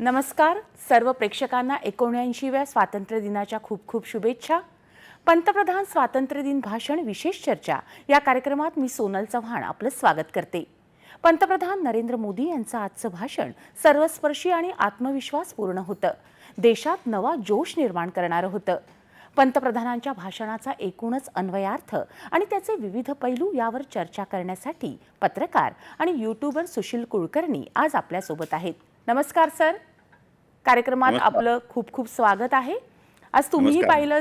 नमस्कार सर्व प्रेक्षकांना 79व्या स्वातंत्र्य दिनाच्या खूप खूप शुभेच्छा। पंतप्रधान स्वातंत्र्य दिन भाषण विशेष चर्चा या कार्यक्रमात मी सोनल चव्हाण आपलं स्वागत करते। पंतप्रधान नरेंद्र मोदी यांचं आजचं भाषण सर्वस्पर्शी आणि आत्मविश्वास पूर्ण होतं। देशात नवा जोश निर्माण करणारं होतं। पंतप्रधानांच्या भाषणाचा एकूणच अन्वयार्थ आणि त्याचे विविध पैलू यावर चर्चा करण्यासाठी पत्रकार आणि यूट्यूबर सुशील कुलकर्णी आज आपल्या सोबत आहेत। नमस्कार सर, कार्यक्रमात आपलं खूप खूप स्वागत आहे। आज तुम्हीही पाहिलं